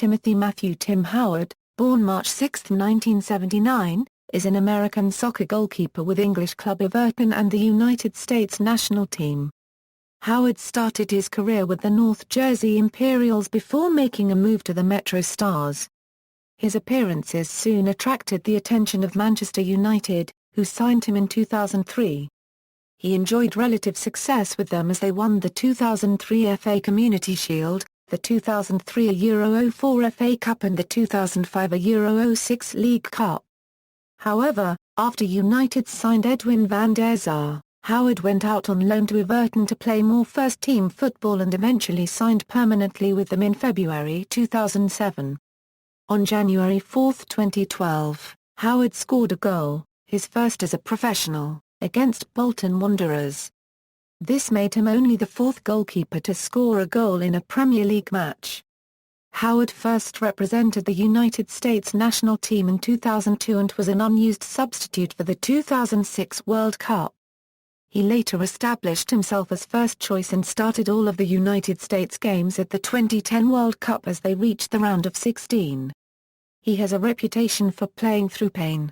Timothy Matthew Tim Howard, born March 6, 1979, is an American soccer goalkeeper with English club Everton and the United States national team. Howard started his career with the North Jersey Imperials before making a move to the MetroStars. His appearances soon attracted the attention of Manchester United, who signed him in 2003. He enjoyed relative success with them as they won the 2003 FA Community Shield, the 2003 Euro 04 FA Cup and the 2005 Euro 06 League Cup. However, after United signed Edwin van der Sar, Howard went out on loan to Everton to play more first-team football and eventually signed permanently with them in February 2007. On January 4, 2012, Howard scored a goal, his first as a professional, against Bolton Wanderers. This made him only the fourth goalkeeper to score a goal in a Premier League match. Howard first represented the United States national team in 2002 and was an unused substitute for the 2006 World Cup. He later established himself as first choice and started all of the United States games at the 2010 World Cup as they reached the round of 16. He has a reputation for playing through pain.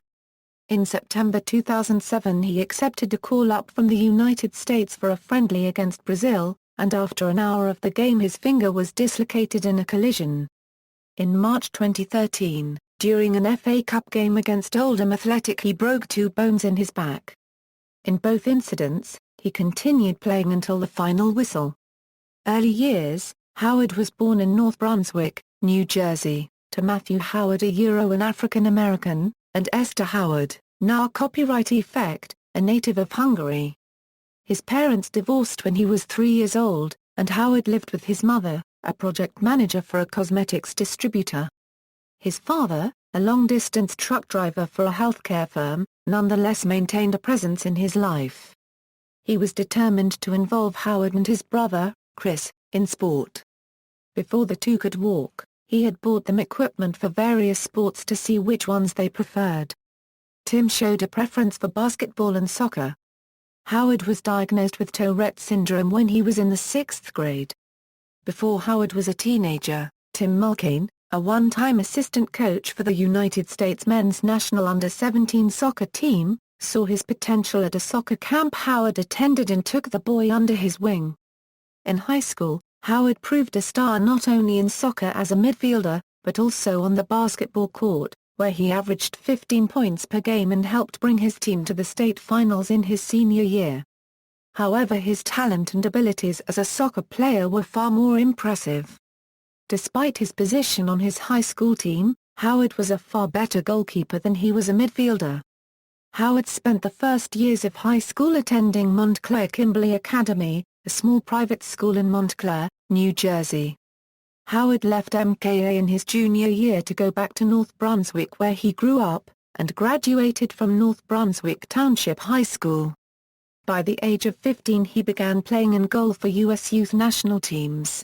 In September 2007 he accepted a call-up from the United States for a friendly against Brazil, and after an hour of the game his finger was dislocated in a collision. In March 2013, during an FA Cup game against Oldham Athletic he broke two bones in his back. In both incidents, he continued playing until the final whistle. Early years: Howard was born in North Brunswick, New Jersey, to Matthew Howard, an African-American, and Esther Howard, now copyright effect, a native of Hungary. His parents divorced when he was 3 years old, and Howard lived with his mother, a project manager for a cosmetics distributor. His father, a long-distance truck driver for a healthcare firm, nonetheless maintained a presence in his life. He was determined to involve Howard and his brother, Chris, in sport. Before the two could walk, he had bought them equipment for various sports to see which ones they preferred. Tim showed a preference for basketball and soccer. Howard was diagnosed with Tourette syndrome when he was in the 6th grade. Before Howard was a teenager, Tim Mulcaine, a one-time assistant coach for the United States men's national under-17 soccer team, saw his potential at a soccer camp Howard attended and took the boy under his wing. In high school, Howard proved a star not only in soccer as a midfielder, but also on the basketball court, where he averaged 15 points per game and helped bring his team to the state finals in his senior year. However, his talent and abilities as a soccer player were far more impressive. Despite his position on his high school team, Howard was a far better goalkeeper than he was a midfielder. Howard spent the first years of high school attending Montclair Kimberly Academy, a small private school in Montclair, New Jersey. Howard left MKA in his junior year to go back to North Brunswick where he grew up, and graduated from North Brunswick Township High School. By the age of 15 he began playing in goal for U.S. youth national teams.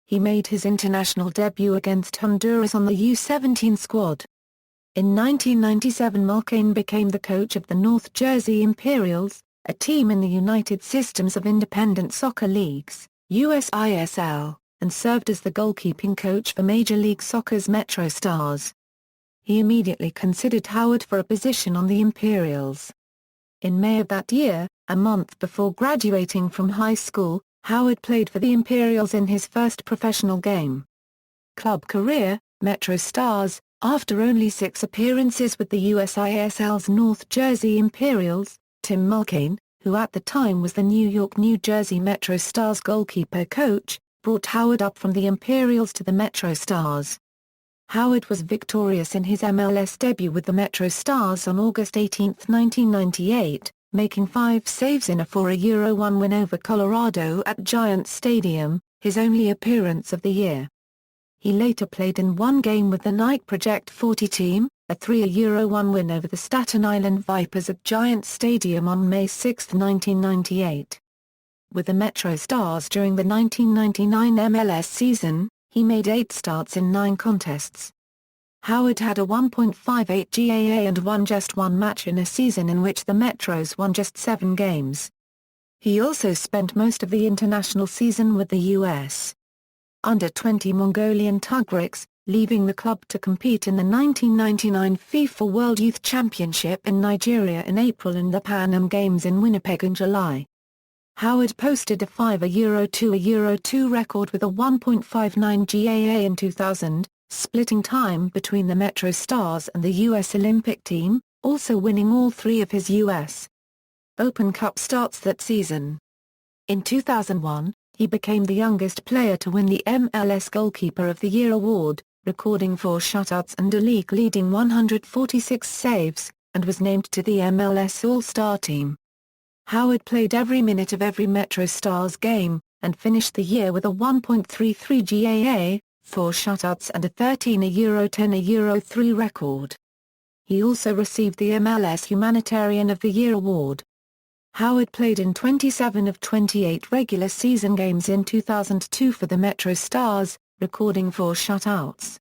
He made his international debut against Honduras on the U-17 squad. In 1997 Mulcaine became the coach of the North Jersey Imperials, a team in the United Systems of Independent Soccer Leagues, USISL, and served as the goalkeeping coach for Major League Soccer's MetroStars. He immediately considered Howard for a position on the Imperials. In May of that year, a month before graduating from high school, Howard played for the Imperials in his first professional game. Club career: MetroStars. After only 6 appearances with the USISL's North Jersey Imperials, Tim Mulcaine, who at the time was the New York New Jersey MetroStars goalkeeper coach, brought Howard up from the Imperials to the MetroStars. Howard was victorious in his MLS debut with the MetroStars on August 18, 1998, making 5 saves in a 4-1 win over Colorado at Giants Stadium, his only appearance of the year. He later played in one game with the Nike Project 40 team, a 3-1 win over the Staten Island Vipers at Giants Stadium on May 6, 1998. With the MetroStars during the 1999 MLS season, he made 8 starts in 9 contests. Howard had a 1.58 GAA and won just 1 match in a season in which the Metros won just 7 games. He also spent most of the international season with the U.S. Under-20 Mongolian Tigriks, leaving the club to compete in the 1999 FIFA World Youth Championship in Nigeria in April and the Pan Am Games in Winnipeg in July. Howard posted a €5-2 record with a 1.59 GAA in 2000, splitting time between the MetroStars and the U.S. Olympic team, also winning all three of his U.S. Open Cup starts that season. In 2001, he became the youngest player to win the MLS Goalkeeper of the Year award, recording 4 shutouts and a league-leading 146 saves, and was named to the MLS All-Star team. Howard played every minute of every MetroStars game, and finished the year with a 1.33 GAA, 4 shutouts and a €10-3 record. He also received the MLS Humanitarian of the Year award. Howard played in 27 of 28 regular season games in 2002 for the MetroStars, recording 4 shutouts.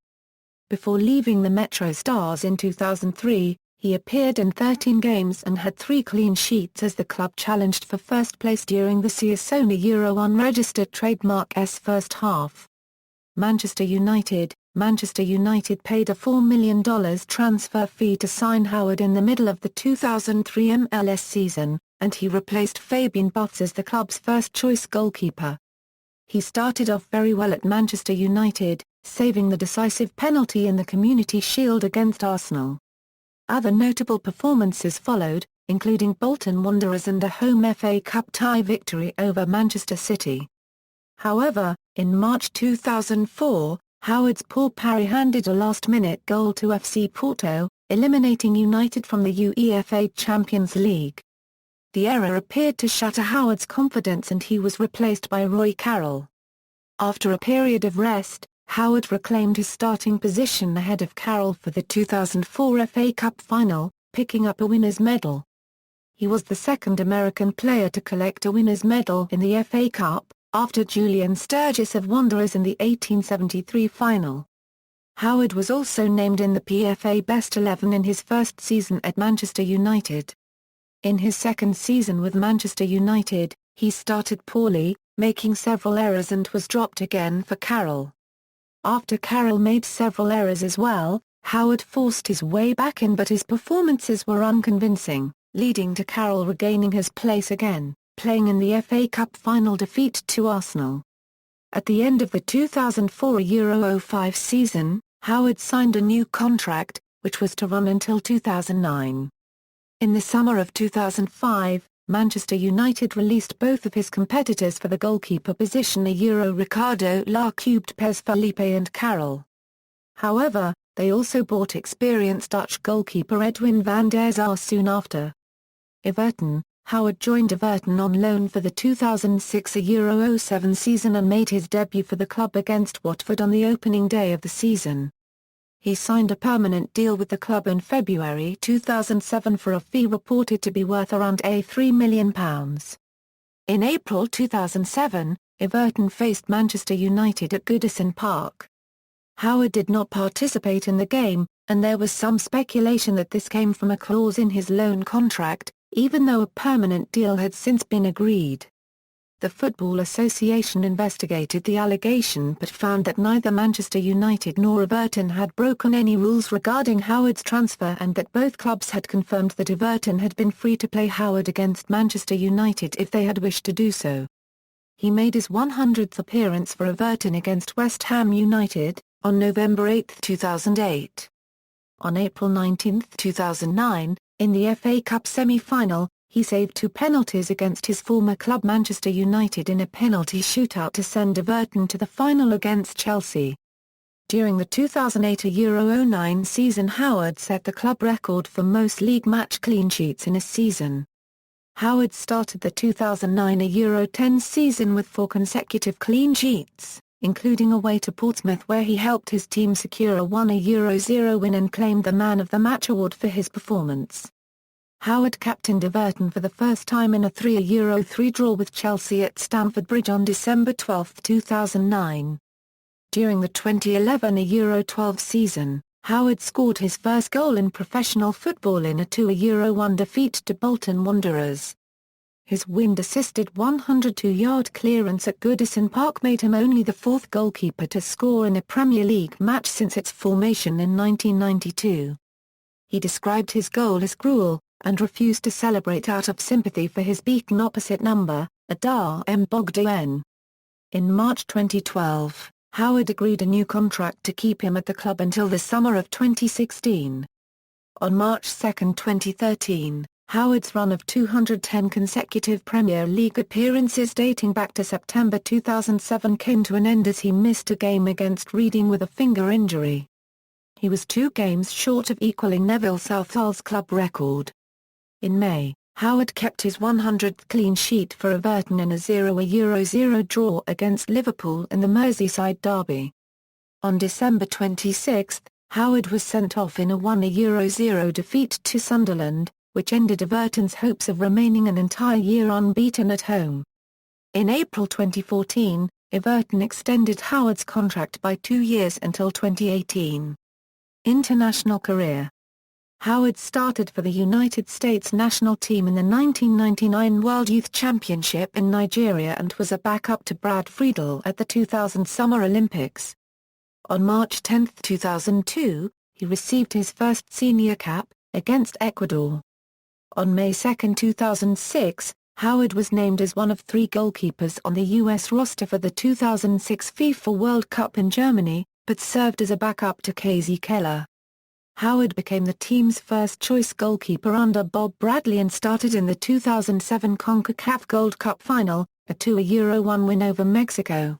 Before leaving the MetroStars in 2003, he appeared in 13 games and had 3 clean sheets as the club challenged for first place during the Siasona Euro unregistered trademark's first half. Manchester United paid a $4 million transfer fee to sign Howard in the middle of the 2003 MLS season, and he replaced Fabian Buffs as the club's first-choice goalkeeper. He started off very well at Manchester United, saving the decisive penalty in the Community Shield against Arsenal. Other notable performances followed, including Bolton Wanderers and a home FA Cup tie victory over Manchester City. However, in March 2004, Howard's poor parry handed a last-minute goal to FC Porto, eliminating United from the UEFA Champions League. The error appeared to shatter Howard's confidence and he was replaced by Roy Carroll. After a period of rest, Howard reclaimed his starting position ahead of Carroll for the 2004 FA Cup final, picking up a winner's medal. He was the second American player to collect a winner's medal in the FA Cup, after Julian Sturgis of Wanderers in the 1873 final. Howard was also named in the PFA Best 11 in his first season at Manchester United. In his second season with Manchester United, he started poorly, making several errors and was dropped again for Carroll. After Carroll made several errors as well, Howard forced his way back in but his performances were unconvincing, leading to Carroll regaining his place again, playing in the FA Cup final defeat to Arsenal. At the end of the 2004 Euro 05 season, Howard signed a new contract, which was to run until 2009. In the summer of 2005, Manchester United released both of his competitors for the goalkeeper position Ricardo Larcubed Pez Felipe and Carroll. However, they also bought experienced Dutch goalkeeper Edwin van der Sar soon after. Everton. Howard joined Everton on loan for the 2006 Euro 07 season and made his debut for the club against Watford on the opening day of the season. He signed a permanent deal with the club in February 2007 for a fee reported to be worth around £3 million. In April 2007, Everton faced Manchester United at Goodison Park. Howard did not participate in the game, and there was some speculation that this came from a clause in his loan contract, even though a permanent deal had since been agreed. The Football Association investigated the allegation but found that neither Manchester United nor Everton had broken any rules regarding Howard's transfer and that both clubs had confirmed that Everton had been free to play Howard against Manchester United if they had wished to do so. He made his 100th appearance for Everton against West Ham United, on November 8, 2008. On April 19, 2009, in the FA Cup semi-final, he saved 2 penalties against his former club Manchester United in a penalty shootout to send Everton to the final against Chelsea. During the 2008 Euro 09 season, Howard set the club record for most league match clean sheets in a season. Howard started the 2009 Euro 10 season with 4 consecutive clean sheets, including away to Portsmouth where he helped his team secure a 1 Euro 0 win and claimed the Man of the Match award for his performance. Howard captained Everton for the first time in a 3 Euro 3 draw with Chelsea at Stamford Bridge on December 12, 2009. During the 2011 Euro 12 season, Howard scored his first goal in professional football in a 2 Euro 1 defeat to Bolton Wanderers. His wind-assisted 102-yard clearance at Goodison Park made him only the fourth goalkeeper to score in a Premier League match since its formation in 1992. He described his goal as cruel, and refused to celebrate out of sympathy for his beaten opposite number, Adar Mbogdoen. In March 2012, Howard agreed a new contract to keep him at the club until the summer of 2016. On March 2, 2013, Howard's run of 210 consecutive Premier League appearances dating back to September 2007 came to an end as he missed a game against Reading with a finger injury. He was 2 games short of equaling Neville Southall's club record. In May, Howard kept his 100th clean sheet for Everton in a 0-0 draw against Liverpool in the Merseyside derby. On December 26, Howard was sent off in a 1-0 defeat to Sunderland, which ended Everton's hopes of remaining an entire year unbeaten at home. In April 2014, Everton extended Howard's contract by 2 years until 2018. International career. Howard started for the United States national team in the 1999 World Youth Championship in Nigeria and was a backup to Brad Friedel at the 2000 Summer Olympics. On March 10, 2002, he received his first senior cap, against Ecuador. On May 2, 2006, Howard was named as one of 3 goalkeepers on the U.S. roster for the 2006 FIFA World Cup in Germany, but served as a backup to Casey Keller. Howard became the team's first-choice goalkeeper under Bob Bradley and started in the 2007 CONCACAF Gold Cup final, a 2-1 win over Mexico.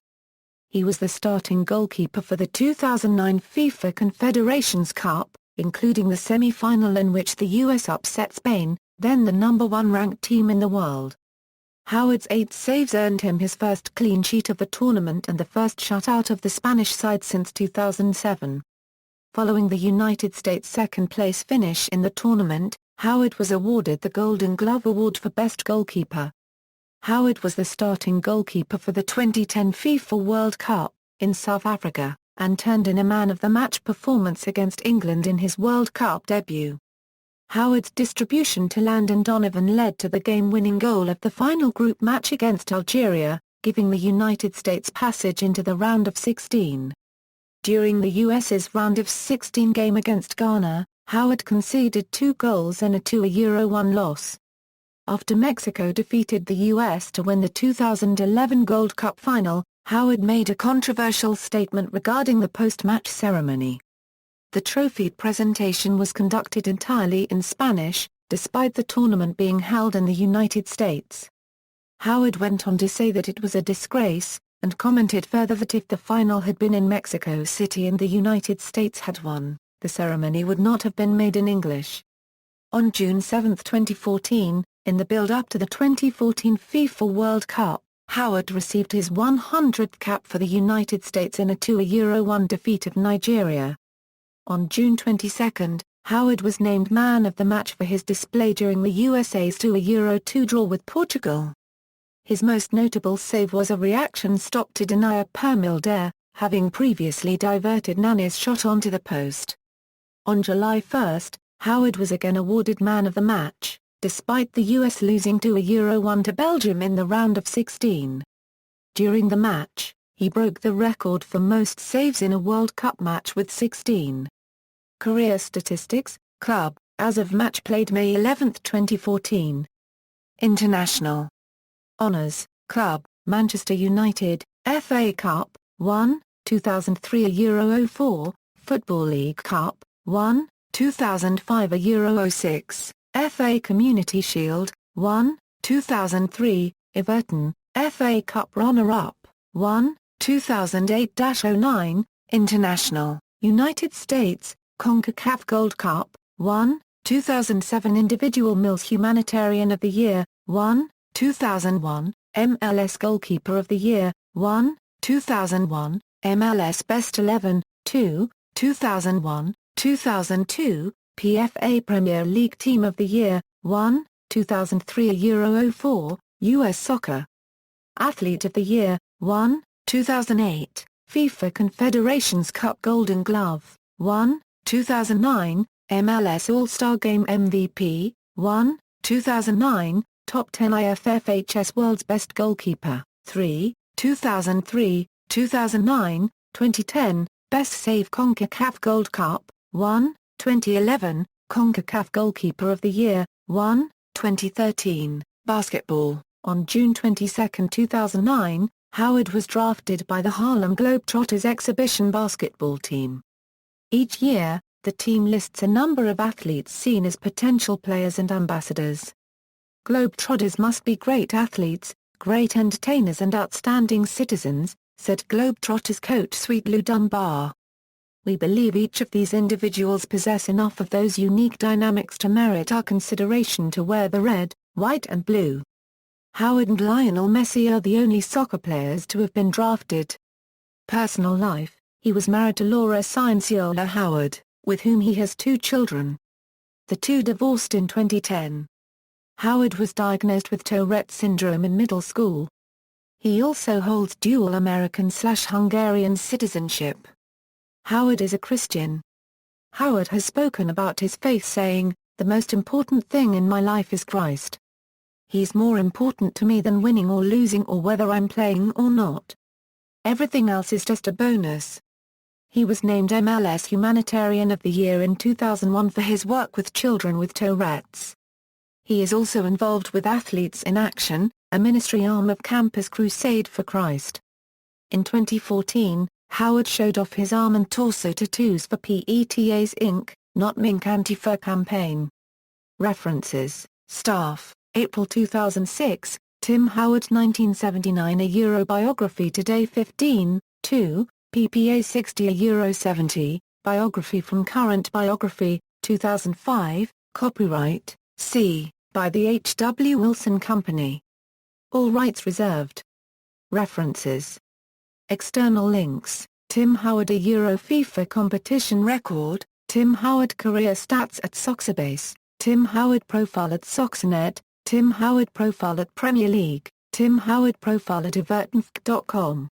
He was the starting goalkeeper for the 2009 FIFA Confederations Cup, including the semi-final in which the U.S. upset Spain, then the number 1 ranked team in the world. Howard's 8 saves earned him his first clean sheet of the tournament and the first shutout of the Spanish side since 2007. Following the United States' second-place finish in the tournament, Howard was awarded the Golden Glove Award for Best Goalkeeper. Howard was the starting goalkeeper for the 2010 FIFA World Cup, in South Africa, and turned in a man-of-the-match performance against England in his World Cup debut. Howard's distribution to Landon Donovan led to the game-winning goal of the final group match against Algeria, giving the United States passage into the round of 16. During the U.S.'s round of 16 game against Ghana, Howard conceded 2 goals in a 2-1 loss. After Mexico defeated the U.S. to win the 2011 Gold Cup final, Howard made a controversial statement regarding the post-match ceremony. The trophy presentation was conducted entirely in Spanish, despite the tournament being held in the United States. Howard went on to say that it was a disgrace, and commented further that if the final had been in Mexico City and the United States had won, the ceremony would not have been made in English. On June 7, 2014, in the build-up to the 2014 FIFA World Cup, Howard received his 100th cap for the United States in a 2-1 defeat of Nigeria. On June 22, Howard was named Man of the Match for his display during the USA's 2-2 draw with Portugal. His most notable save was a reaction stop to deny a per-mil-dare, having previously diverted Nane's shot onto the post. On July 1, Howard was again awarded Man of the Match, despite the US losing 2-1 to Belgium in the round of 16. During the match, he broke the record for most saves in a World Cup match with 16. Career statistics, club, as of match played May 11, 2014. International honours, club, Manchester United, FA Cup, 1, 2003 Euro 04, Football League Cup, 1, 2005 Euro 06, FA Community Shield, 1, 2003, Everton, FA Cup runner-up, 1, 2008-09, International, United States, CONCACAF Gold Cup, 1, 2007 Individual Mills Humanitarian of the Year, 1, 2001, MLS Goalkeeper of the Year, 1, 2001, MLS Best 11, 2, 2001, 2002, PFA Premier League Team of the Year, 1, 2003 Euro 04, US Soccer Athlete of the Year, 1, 2008, FIFA Confederations Cup Golden Glove, 1, 2009, MLS All-Star Game MVP, 1, 2009, Top 10 IFFHS World's Best Goalkeeper, 3, 2003, 2009, 2010, Best Save CONCACAF Gold Cup, 1, 2011, CONCACAF Goalkeeper of the Year, 1, 2013, Basketball. On June 22, 2009, Howard was drafted by the Harlem Globetrotters exhibition basketball team. Each year, the team lists a number of athletes seen as potential players and ambassadors. Globetrotters must be great athletes, great entertainers and outstanding citizens, said Globetrotters coach Sweet Lou Dunbar. We believe each of these individuals possess enough of those unique dynamics to merit our consideration to wear the red, white and blue. Howard and Lionel Messi are the only soccer players to have been drafted. Personal life: he was married to Laura Cienciola Howard, with whom he has 2 children. The two divorced in 2010. Howard was diagnosed with Tourette syndrome in middle school. He also holds dual American/Hungarian citizenship. Howard is a Christian. Howard has spoken about his faith saying, "The most important thing in my life is Christ. He's more important to me than winning or losing or whether I'm playing or not. Everything else is just a bonus." He was named MLS Humanitarian of the Year in 2001 for his work with children with Tourette's. He is also involved with Athletes in Action, a ministry arm of Campus Crusade for Christ. In 2014, Howard showed off his arm and torso tattoos for PETA's Inc., Not Mink Anti-Fur campaign. References: Staff, April 2006, Tim Howard 1979 A Euro Biography Today 15, 2, ppA 60 A Euro 70, Biography from Current Biography, 2005, copyright, C, by the H. W. Wilson Company. All rights reserved. References. External links: Tim Howard A Euro FIFA competition record, Tim Howard career stats at Soxerbase, Tim Howard profile at Soxernet, Tim Howard profile at Premier League, Tim Howard profile at Everton.com.